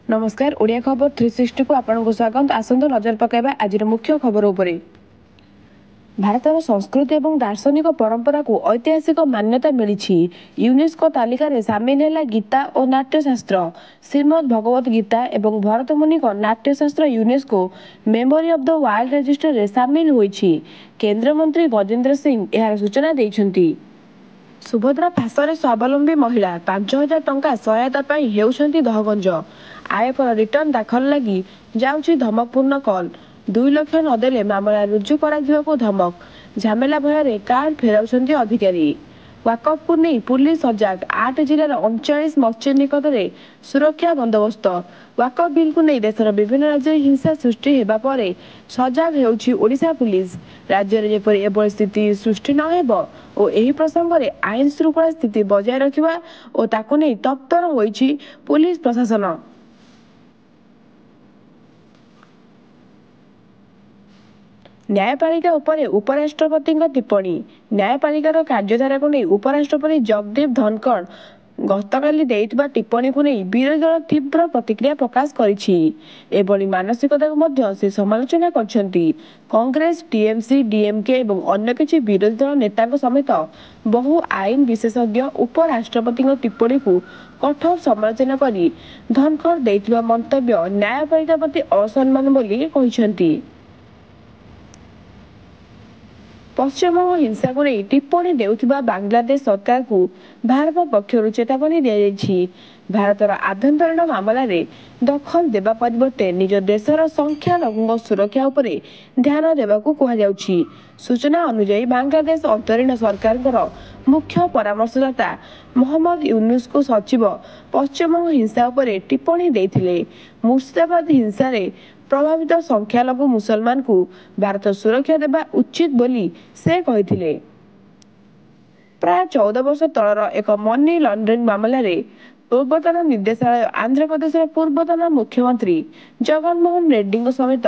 नमस्कार ओडिया खबर 360 को आपनको स्वागत। आसंत नजर पकाइबा आज मुख्य खबर उपरे। भारतर संस्कृति और दार्शनिक परंपरा को ऐतिहासिक मान्यता मिली। यूनेस्को तालिका रे सामिल है गीता और नाट्यशास्त्र। श्रीमद् भगवत गीता और भरत मुनि Natyashastra UNESCO memory of the world register रे सामिल होईछि। केंद्र मंत्री गजेंद्र सिंह यार सूचना देइछन्ति। सुभद्रा फासरे स्वावलंबी महिला 5,000 टंका सहायता पाई हेउछन्ति दहगंज। आयकर रिटर्न दाखल लगी जाउछि धमकपूर्ण कॉल। 2 लाख नदेले मामला रुजु कराजिबाको धमक। झमेला भୟରେ कार्ड फेराउछन्ति अधिकारी। वाकफକୁ ନେଇ पुलिस सजाग। 8 जिलार 39 मत्स्य निकटରେ सुरक्षा बंदोबस्त। वाकफ बिल को नहीं देशर विभिन्न राज्य हिंसा सृष्टि हेबा परे सजाग हेउछि ओडिशा पुलिस। राज्य रे जेपरि एभଳି स्थिति सृष्टि न हेबो ओ एही प्रसंग रे आईन श्रृंखला स्थिति बजाय रखिबा ओ ताकु नहीं तत्पर होइछि पुलिस प्रशासन। न्यायपालिका उपरे उपराष्ट्रपति टिप्पणी। न्यायपालिकार कार्यधारा को नहीं उपराष्ट्रपति जगदीप धनखड़ गतकाली देइथिबा टिप्पणी को नहीं विरोधी दल तीव्र प्रतिक्रिया प्रकाश करिछि। एभଳି मानसिकता को मध्य से समालोचना करछन्ति। कांग्रेस, टीएमसी, डीएमके एवं अन्य किछि विरोधी दल नेता समेत बहु आईन विशेषज्ञ उपराष्ट्रपति टिप्पणी को कठोर समालोचना करी धनखड़ देइथिबा मंतव्य न्यायपालिका प्रति असम्मान बोली कहिसन्ति। पश्चिमबंग हिंसा को नहीं टिप्पणी देउथिबा बांग्लादेश सरकार को भारत पक्षर चेतावनी दिया। भारतर आभ्यंतरीण मामला रे दखल देबा परिवर्ते निज देशर संख्यालघुଙ୍କ सुरक्षा उपरे ध्यान देबाकू कहा जाउछि। सूचना अनुसार बांग्लादेश अंतरीण सरकार मुख्य परामर्शदाता मोहम्मद यूनुस को सचिव पश्चिमबंग हिंसा उपरे टिप्पणी देइथिले। मुर्शिदाबाद हिंसा रे प्रभावित संख्यालघु मुसलमान को भारत सुरक्षा देबा उचित बोली से कहिथिले। प्राय 14 वर्ष तलर एक मनी लॉन्ड्रिंग मामला रे पूर्वतन निर्देशालय आंध्र प्रदेश पूर्वतन मुख्यमंत्री जगनमोहन रेड्डी समेत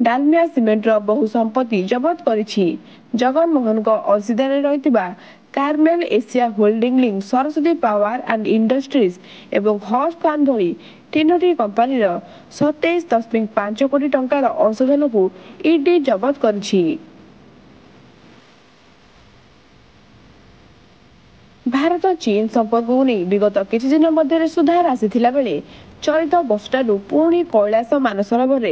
डालमिया सीमेंट बहु संपत्ति जबत करिछि। जगनमोहन अंशीदार रहितिबा Carmel Asia holding link, Saraswati power and industries एवं हॉट कान भली 3टी कंपनी 27.5 कोटी टंकार अंशधन को ईडी जबत करिछि। भारत चीन संपर्क को नहीं विगत किछि दिन मध्य सुधार आसीथिला बेले चलित वर्षठारु पुणी कैलाश मानसरोवर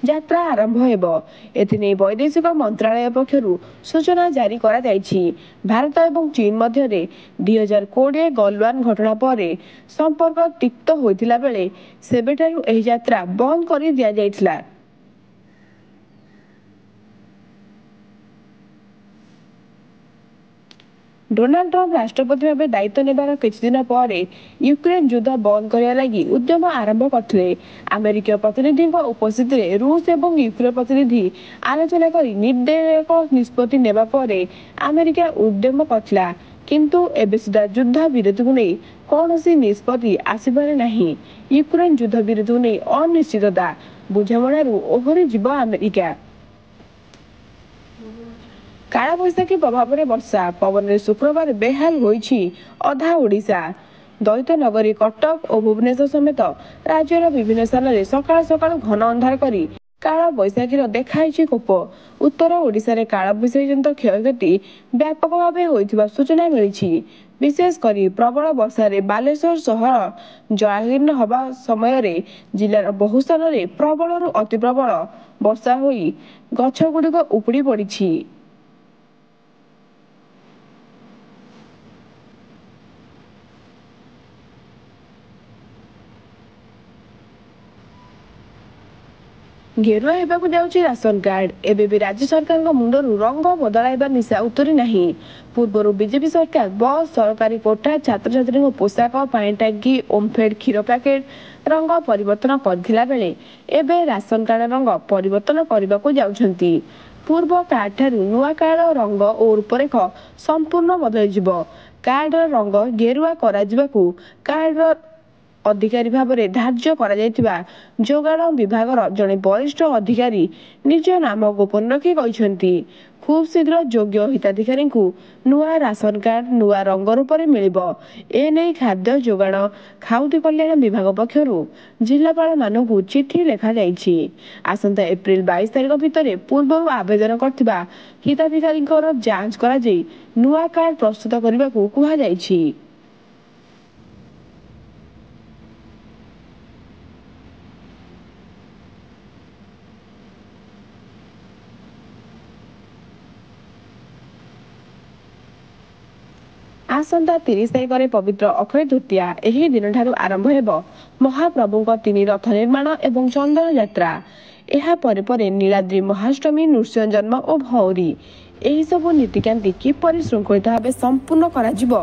यात्रा आरंभ हेबो। एथिने वैदेशिक मंत्रालय पक्षरु सूचना जारी करा जायछि। भारत एवं चीन मध्य 2020 गलवान घटना पर संपर्क तिक्त होइथिला बेले सेबेठारु एही यात्रा बंद करि दिया जायथिला। डोनाल्ड ट्रम्प राष्ट्रपति भाव दायित्व नेबार किछि दिन पर यूक्रेन युद्ध बंद करने लगी उद्यम आरंभ करथिले। अमेरिकीय प्रतिनिधि उपस्थित रूस और यूक्रेन प्रतिनिधि आलोचना करी निर्णायक निष्पत्ति नेबा पर अमेरिका उद्यम करथिला। किंतु एबे सुधा युद्ध विरति को नहीं कौनसी निष्पत्ति आसिबार नाही। यूक्रेन युद्ध विरति को नहीं अनिश्चितता बुझामणारू ओहरी जीव अमेरिका। काला बैशाखी प्रभाव में वर्षा पवन में शुक्रवार बेहाल होइछि अधा ओडिशा। दैत्य नगरी कटक और भुवनेश्वर समेत राज्यर विभिन्न स्थान में सकाळ सकाळ घन अंधार करी काला बैशाखीर देखाइछि कोप। उत्तर ओडिशा रे काला बैशाखी जनित क्षयक्षति व्यापक भाव होइथिबा सूचना मिलिछि। विशेष करी प्रबल वर्षा रे बालेश्वर शहर जलाकीर्ण हवा समय रे जिलार बहु स्थान में प्रबल अति प्रबल वर्षा होई गछ गुड़िक उपुड़ी पड़िछि। घेरुआ हेबाकू जाउछि राशन कार्ड। एबे भी राज्य सरकार मुंडरू रंग बदलाइबा निशा उतरी नाही। पूर्व बीजेपी सरकार बस, सरकारी कोठा, छात्र छात्री पोशाक, पानी टांकी, ओमफेड क्षीर पैकेट रंग परिवर्तन करथिला बेले एबे राशन कार्ड रंग परिवर्तन करबाकू जाउछन्ति। पूर्व कार्ड ठारू नुआ कार्ड रंग और रूपरेख संपूर्ण बदल जिवो। कार्ड रंग गेरुआ करा जिबाकू कार्ड ଅଧିକାରୀ ଭାବରେ ଧାର୍ଯ୍ୟ କରାଯାଇଥିବା ଯୋଗାଣ ବିଭାଗର ଜଣେ ବରିଷ୍ଠ ଅଧିକାରୀ ନିଜ ନାମ ଗୋପନ ରଖି କହିଛନ୍ତି, ଖୁବ୍ ଶୀଘ୍ର ଯୋଗ୍ୟ ହିତାଧିକାରୀଙ୍କୁ ନୂଆ ରାସନ କାର୍ଡ ନୂଆ ରଙ୍ଗ ରୂପରେ ମିଳିବ। ଏନେଇ ଖାଦ୍ୟ ଯୋଗାଣ, ଖାଉଟି କଲ୍ୟାଣ ବିଭାଗ ପକ୍ଷରୁ ଜିଲ୍ଲାପାଳମାନଙ୍କୁ ଚିଠି ଲେଖାଯାଇଛି। ଆସନ୍ତା ଏପ୍ରିଲ 22 ତାରିଖ ଭିତରେ ପୂର୍ବରୁ ଆବେଦନ କରିଥିବା ହିତାଧିକାରୀଙ୍କର ଯାଞ୍ଚ କରାଯାଇ ନୂଆ କାର୍ଡ ପ୍ରସ୍ତୁତ କରିବାକୁ କୁହାଯାଇଛି। ଆସନ୍ତା 30 ତାରିଖରେ ପବିତ୍ର ଅକ୍ଷୟ ତୃତୀୟା। ଏହି ଦିନଠାରୁ ଆରମ୍ଭ ହେବ ମହାପ୍ରଭୁଙ୍କ 3 ରଥ ନିର୍ମାଣ ଏବଂ ଚନ୍ଦନ ଯାତ୍ରା। ଏହା ପରେ ପରେ ନୀଳାଦ୍ରି ମହାଷ୍ଟମୀ, ନୃସିଂହ ଜନ୍ମ ଓ ଭଉରୀ। ଏହିସବୁ ନୀତିକାନ୍ତି କିପରି ଶୃଙ୍ଖଳିତ ଭାବେ ସମ୍ପୂର୍ଣ୍ଣ କରାଯିବ,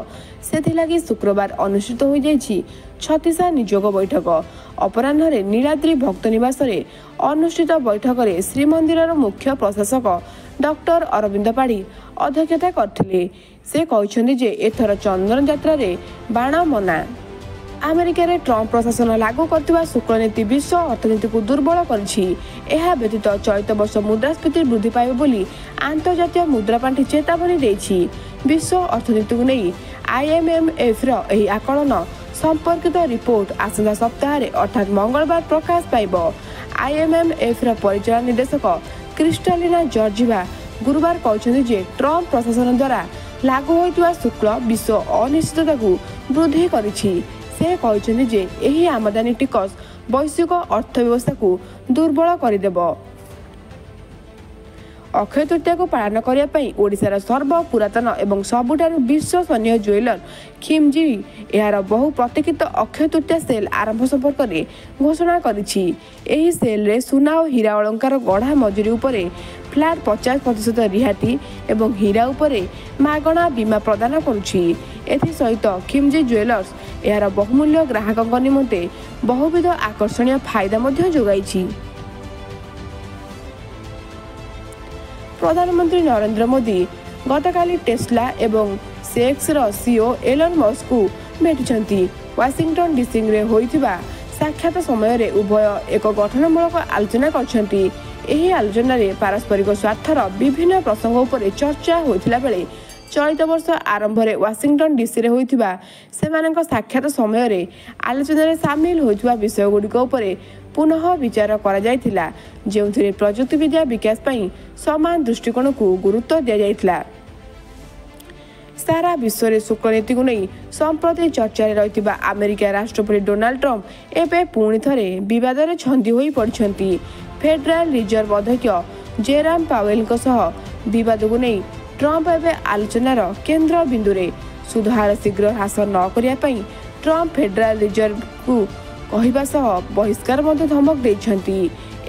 ସେଥିଲାଗି ଶୁକ୍ରବାର ଅନୁଷ୍ଠିତ ହୋଇଯାଇଛି ଛତିଶା ନିଯୋଗ ବୈଠକ। ଅପରାହ୍ନରେ ନୀଳାଦ୍ରି ଭକ୍ତ ନିବାସରେ ଅନୁଷ୍ଠିତ ବୈଠକରେ ଶ୍ରୀମନ୍ଦିରର ମୁଖ୍ୟ ପ୍ରଶାସକ ଡକ୍ଟର ଅରବିନ୍ଦ ପାଢ଼ୀ ଅଧ୍ୟକ୍ଷତା କରିଥିଲେ। ସେ କହିଛନ୍ତି ଯେ ଏଥର ଚନ୍ଦନ ଯାତ୍ରାରେ ବାଣ ମନା। ଆମେରିକାରେ ଟ୍ରମ୍ପ ପ୍ରଶାସନ ଲାଗୁ କରିଥିବା ଶୁଳ୍କ ନୀତି ବିଶ୍ୱ ଅର୍ଥନୀତିକୁ ଦୁର୍ବଳ କରିଛି। ଏହା ବ୍ୟତୀତ ଚଳିତ ବର୍ଷ ମୁଦ୍ରାସ୍ଫୀତି ବୃଦ୍ଧି ପାଇବ ବୋଲି ଆନ୍ତର୍ଜାତୀୟ ମୁଦ୍ରା ପାଣ୍ଠି ଚେତାବନୀ ଦେଇଛି। ବିଶ୍ୱ ଅର୍ଥନୀତିକୁ ନେଇ IMFର ଏହି ଆକଳନ ସମ୍ପର୍କିତ ରିପୋର୍ଟ ଆସନ୍ତା ସପ୍ତାହରେ ଅର୍ଥାତ୍ ମଙ୍ଗଳବାର ପ୍ରକାଶ ପାଇବ। IMFର ପରିଚାଳନା ନିର୍ଦ୍ଦେଶକ କ୍ରିଷ୍ଟାଲିନା ଜର୍ଜିଭା ଗୁରୁବାର କହିଛନ୍ତି ଯେ ଟ୍ରମ୍ପ ପ୍ରଶାସନ ଦ୍ୱାରା ଲାଗୁ ହୋଇଥିବା ଶୁଳ୍କ ବିଶ୍ୱ ଅନିଶ୍ଚିତତାକୁ ବୃଦ୍ଧି କରିଛି। ସେ କହିଛନ୍ତି ଯେ ଏହି ଆମଦାନୀ ଟିକସ ବୈଶ୍ୱିକ ଅର୍ଥବ୍ୟବସ୍ଥାକୁ ଦୁର୍ବଳ କରିଦେବ। ଅକ୍ଷୟ ତୃତୀୟାକୁ ପାଳନ କରିବା ପାଇଁ ଓଡ଼ିଶାର ସର୍ବପୁରାତନ ଏବଂ ସବୁଠାରୁ ବିଶ୍ୱସନୀୟ ଜୁଏଲର ଖିମ୍ଜି ଏହାର ବହୁ ପ୍ରତୀକ୍ଷିତ ଅକ୍ଷୟ ତୃତୀୟା ସେଲ୍ ଆରମ୍ଭ ସମ୍ପର୍କରେ ଘୋଷଣା କରିଛି। ଏହି ସେଲ୍ରେ ସୁନା ଓ ହୀରା ଅଳଙ୍କାର ଗଢ଼ା ମଜୁରୀ ଉପରେ ଫ୍ଲାଟ୍ 50% ରିହାତି ଏବଂ ହୀରା ଉପରେ ମାଗଣା ବୀମା ପ୍ରଦାନ କରୁଛି। ଏଥିସହିତ ଖିମ୍ଜି ଜୁଏଲର୍ସ ଏହାର ବହୁମୂଲ୍ୟ ଗ୍ରାହକଙ୍କ ନିମନ୍ତେ ବହୁବିଧ ଆକର୍ଷଣୀୟ ଫାଇଦା ମଧ୍ୟ ଯୋଗାଇଛି। ପ୍ରଧାନମନ୍ତ୍ରୀ ନରେନ୍ଦ୍ର ମୋଦି ଗତକାଲି ଟେସ୍ଲା ଏବଂ SpaceXର CEO ଏଲନ୍ ମସ୍କଙ୍କୁ ଭେଟିଛନ୍ତି। ୱାଶିଂଟନ ଡିସିରେ ହୋଇଥିବା ସାକ୍ଷାତ ସମୟରେ ଉଭୟ ଏକ ଗଠନମୂଳକ ଆଲୋଚନା କରିଛନ୍ତି। ଏହି ଆଲୋଚନାରେ ପାରସ୍ପରିକ ସ୍ୱାର୍ଥର ବିଭିନ୍ନ ପ୍ରସଙ୍ଗ ଉପରେ ଚର୍ଚ୍ଚା ହୋଇଥିଲା ବେଳେ ଚଳିତ ବର୍ଷ ଆରମ୍ଭରେ ୱାଶିଂଟନ ଡିସିରେ ହୋଇଥିବା ସେମାନଙ୍କ ସାକ୍ଷାତ ସମୟରେ ଆଲୋଚନାରେ ସାମିଲ ହୋଇଥିବା ବିଷୟଗୁଡ଼ିକ ଉପରେ ପୁନଃ ବିଚାର କରାଯାଇଥିଲା, ଯେଉଁଥିରେ ପ୍ରଯୁକ୍ତିବିଦ୍ୟା ବିକାଶ ପାଇଁ ସମାନ ଦୃଷ୍ଟିକୋଣକୁ ଗୁରୁତ୍ୱ ଦିଆଯାଇଥିଲା। ସାରା ବିଶ୍ୱରେ ଶୁଳ୍କ ନୀତିକୁ ନେଇ ସମ୍ପ୍ରତି ଚର୍ଚ୍ଚାରେ ରହିଥିବା ଆମେରିକା ରାଷ୍ଟ୍ରପତି ଡୋନାଲ୍ଡ ଟ୍ରମ୍ପ ଏବେ ପୁଣି ଥରେ ବିବାଦରେ ଛନ୍ଦି ହୋଇ ପଡ଼ିଛନ୍ତି। ଫେଡେରାଲ ରିଜର୍ଭ ଅଧ୍ୟକ୍ଷ ଜେରୋମ୍ ପାୱେଲଙ୍କ ସହ ବିବାଦକୁ ନେଇ ଟ୍ରମ୍ପ ଏବେ ଆଲୋଚନାର କେନ୍ଦ୍ର ବିନ୍ଦୁରେ। ସୁଧ ହାର ଶୀଘ୍ର ହ୍ରାସ ନ କରିବା ପାଇଁ ଟ୍ରମ୍ପ ଫେଡେରାଲ ରିଜର୍ଭକୁ କହିବା ସହ ବହିଷ୍କାର ମଧ୍ୟ ଧମକ ଦେଇଛନ୍ତି।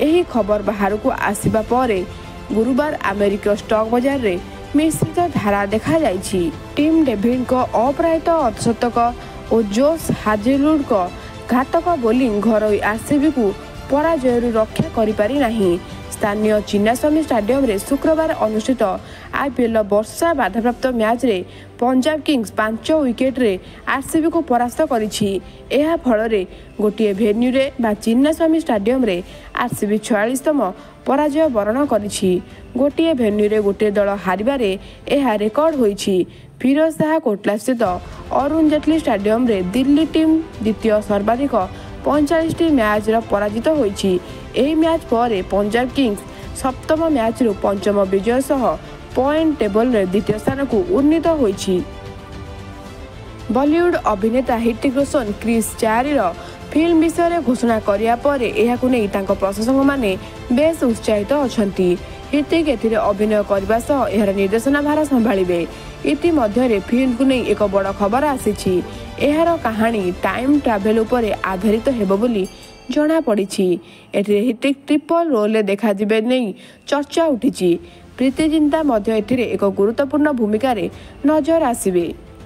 ଏହି ଖବର ବାହାରକୁ ଆସିବା ପରେ ଗୁରୁବାର ଆମେରିକୀୟ ଷ୍ଟକ୍ ବଜାରରେ ମିଶ୍ରିତ ଧାରା ଦେଖାଯାଇଛି। ଟିମ୍ ଡେଭିଡଙ୍କ ଅପ୍ରାୟିତ ଅର୍ଦ୍ଧଶତକ ଓ ଜୋସ୍ ହାଜେଲଉଡ୍ଙ୍କ ଘାତକ ବୋଲିଂ ଘରୋଇ RCBକୁ ପରାଜୟରୁ ରକ୍ଷା କରିପାରି ନାହିଁ। ସ୍ଥାନୀୟ ଚିନ୍ନାସ୍ୱାମୀ ଷ୍ଟାଡିୟମରେ ଶୁକ୍ରବାର ଅନୁଷ୍ଠିତ IPLର ବର୍ଷା ବାଧାପ୍ରାପ୍ତ ମ୍ୟାଚ୍ରେ ପଞ୍ଜାବ କିଙ୍ଗସ୍ 5 ୱିକେଟରେ RCBକୁ ପରାସ୍ତ କରିଛି। ଏହା ଫଳରେ ଗୋଟିଏ ଭେନ୍ୟୁରେ ବା ଚିନ୍ନାସ୍ୱାମୀ ଷ୍ଟାଡିୟମରେ RCB 46ତମ ପରାଜୟ ବରଣ କରିଛି। ଗୋଟିଏ ଭେନ୍ୟୁରେ ଗୋଟିଏ ଦଳ ହାରିବାରେ ଏହା ରେକର୍ଡ ହୋଇଛି। ଫିରୋଜ ଶାହ କୋଟଲାସ୍ଥିତ ଅରୁଣ ଜେଟଲୀ ଷ୍ଟାଡିୟମରେ ଦିଲ୍ଲୀ ଟିମ୍ ଦ୍ୱିତୀୟ ସର୍ବାଧିକ 45ଟି ମ୍ୟାଚ୍ର ପରାଜିତ ହୋଇଛି। ଏହି ମ୍ୟାଚ୍ ପରେ ପଞ୍ଜାବ କିଙ୍ଗସ୍ ସପ୍ତମ ମ୍ୟାଚ୍ରୁ ପଞ୍ଚମ ବିଜୟ ସହ ପଏଣ୍ଟ ଟେବଲରେ ଦ୍ୱିତୀୟ ସ୍ଥାନକୁ ଉନ୍ନୀତ ହୋଇଛି। ବଲିଉଡ୍ ଅଭିନେତା ହ୍ରିତିକ୍ ରୋଶନ କ୍ରିସ୍ 4ର ଫିଲ୍ମ ବିଷୟରେ ଘୋଷଣା କରିବା ପରେ ଏହାକୁ ନେଇ ତାଙ୍କ ପ୍ରଶଂସକମାନେ ବେଶ୍ ଉତ୍ସାହିତ ଅଛନ୍ତି। ହ୍ରିତିକ୍ ଏଥିରେ ଅଭିନୟ କରିବା ସହ ଏହାର ନିର୍ଦ୍ଦେଶନା ଭାର ସମ୍ଭାଳିବେ। ଇତିମଧ୍ୟରେ ଫିଲ୍ମକୁ ନେଇ ଏକ ବଡ଼ ଖବର ଆସିଛି। ଏହାର କାହାଣୀ ଟାଇମ୍ ଟ୍ରାଭେଲ୍ ଉପରେ ଆଧାରିତ ହେବ ବୋଲି ଜଣାପଡ଼ିଛି। ଏଥିରେ ହ୍ରିତିକ୍ ଟ୍ରିପଲ୍ ରୋଲ୍ରେ ଦେଖାଯିବେ ନେଇ ଚର୍ଚ୍ଚା ଉଠିଛି। ପ୍ରୀତି ଜିନ୍ତା ମଧ୍ୟ ଏଥିରେ ଏକ ଗୁରୁତ୍ୱପୂର୍ଣ୍ଣ ଭୂମିକାରେ ନଜର ଆସିବେ।